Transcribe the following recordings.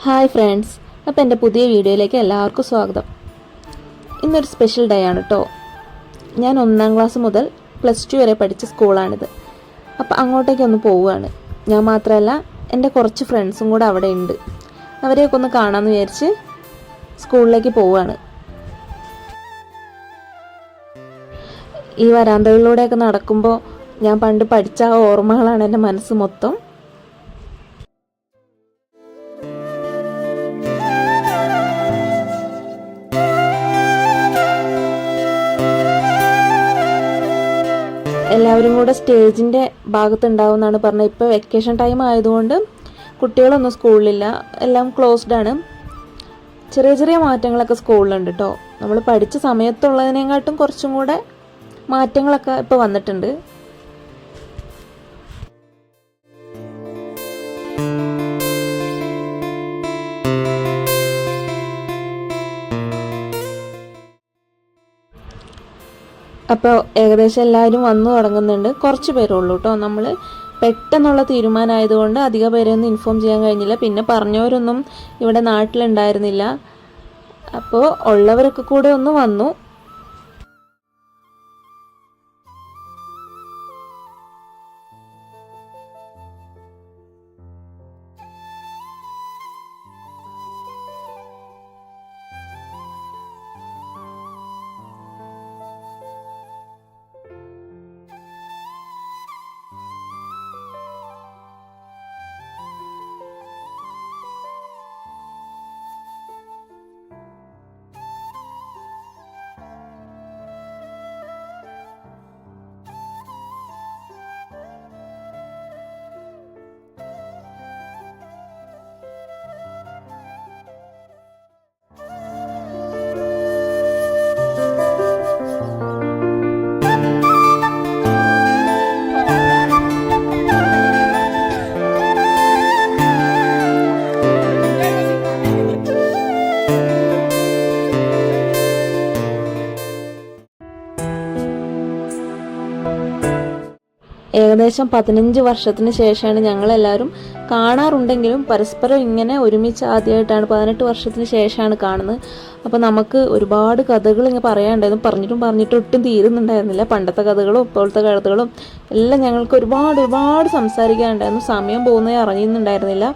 Hi friends, അപ്പോൾ എൻ്റെ പുതിയ വീഡിയോയിലേക്ക് എല്ലാവർക്കും സ്വാഗതം. ഇന്നൊരു സ്പെഷ്യൽ ഡേ ആണ് കേട്ടോ. ഞാൻ 1ാം ക്ലാസ് മുതൽ +2 വരെ പഠിച്ച സ്കൂളാണിത്. അപ്പോൾ അങ്ങോട്ടേക്കൊന്ന് പോവുകയാണ്. ഞാൻ മാത്രമല്ല, എൻ്റെ കുറച്ച് ഫ്രണ്ട്സും കൂടെ അവിടെ ഉണ്ട്. അവരെയൊക്കെ ഒന്ന് കാണാമെന്ന് വിചാരിച്ച് സ്കൂളിലേക്ക് പോവുകയാണ്. ഈ വരാന്തകളിലൂടെയൊക്കെ നടക്കുമ്പോൾ ഞാൻ പണ്ട് പഠിച്ച ആ ഓർമ്മകളാണ് എൻ്റെ മനസ്സ് മൊത്തം. എല്ലാവരും കൂടെ സ്റ്റേജിൻ്റെ ഭാഗത്തുണ്ടാവുമെന്നാണ് പറഞ്ഞത്. ഇപ്പോൾ വെക്കേഷൻ ടൈം ആയതുകൊണ്ട് കുട്ടികളൊന്നും സ്കൂളിലില്ല, എല്ലാം ക്ലോസ്ഡ് ആണ്. ചെറിയ ചെറിയ മാറ്റങ്ങളൊക്കെ സ്കൂളിലുണ്ട് കേട്ടോ. നമ്മൾ പഠിച്ച സമയത്തുള്ളതിനെക്കാട്ടും കുറച്ചും കൂടെ മാറ്റങ്ങളൊക്കെ ഇപ്പോൾ വന്നിട്ടുണ്ട്. അപ്പോൾ ഏകദേശം എല്ലാവരും വന്നു തുടങ്ങുന്നുണ്ട്. കുറച്ച് പേരുള്ളൂ കേട്ടോ. നമ്മൾ പെട്ടെന്നുള്ള തീരുമാനമായതുകൊണ്ട് അധിക പേരെയൊന്നും ഇൻഫോം ചെയ്യാൻ കഴിഞ്ഞില്ല. പിന്നെ പറഞ്ഞവരൊന്നും ഇവിടെ നാട്ടിലുണ്ടായിരുന്നില്ല. അപ്പോൾ ഉള്ളവരൊക്കെ കൂടെ ഒന്ന് വന്നു. ഏകദേശം 15 വർഷത്തിന് ശേഷമാണ് ഞങ്ങളെല്ലാവരും കാണാറുണ്ടെങ്കിലും പരസ്പരം ഇങ്ങനെ ഒരുമിച്ച് ആദ്യമായിട്ടാണ് 18 വർഷത്തിന് ശേഷമാണ് കാണുന്നത്. അപ്പോൾ നമുക്ക് ഒരുപാട് കഥകൾ ഇങ്ങനെ പറയാനുണ്ടായിരുന്നു. പറഞ്ഞിട്ടും ഒട്ടും തീരുന്നുണ്ടായിരുന്നില്ല. പണ്ടത്തെ കഥകളും ഇപ്പോഴത്തെ കഥകളും എല്ലാം ഞങ്ങൾക്ക് ഒരുപാട് സംസാരിക്കാനുണ്ടായിരുന്നു. സമയം പോകുന്നേ അറിയുന്നുണ്ടായിരുന്നില്ല.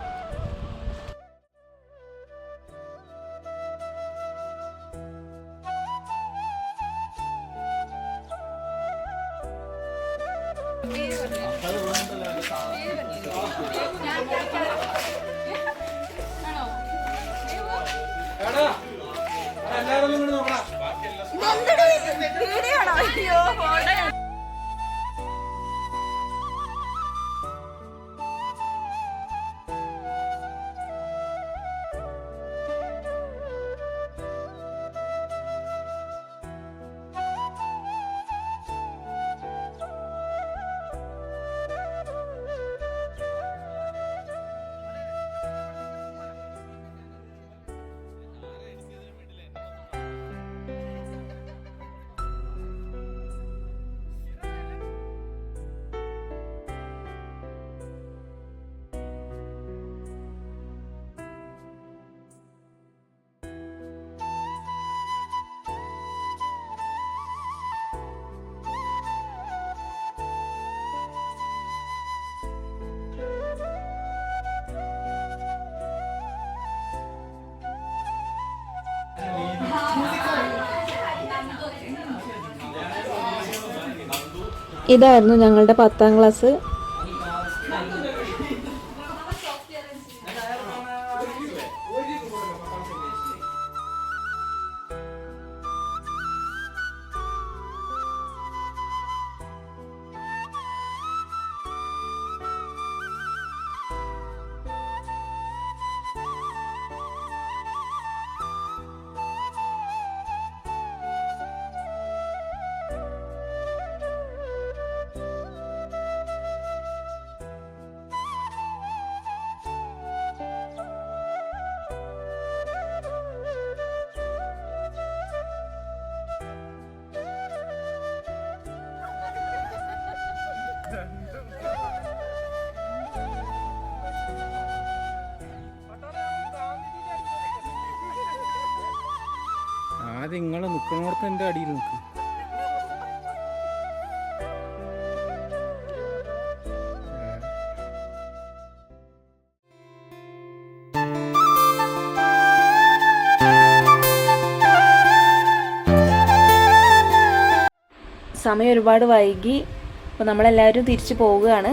ഇതായിരുന്നു ഞങ്ങളുടെ 10ാം ക്ലാസ്. നിങ്ങൾ നിൽക്കുന്നിടത്ത് എൻ്റെ അടിയിൽ നിൽക്കും. സമയം ഒരുപാട് വൈകി. അപ്പോൾ നമ്മളെല്ലാവരും തിരിച്ചു പോവുകയാണ്.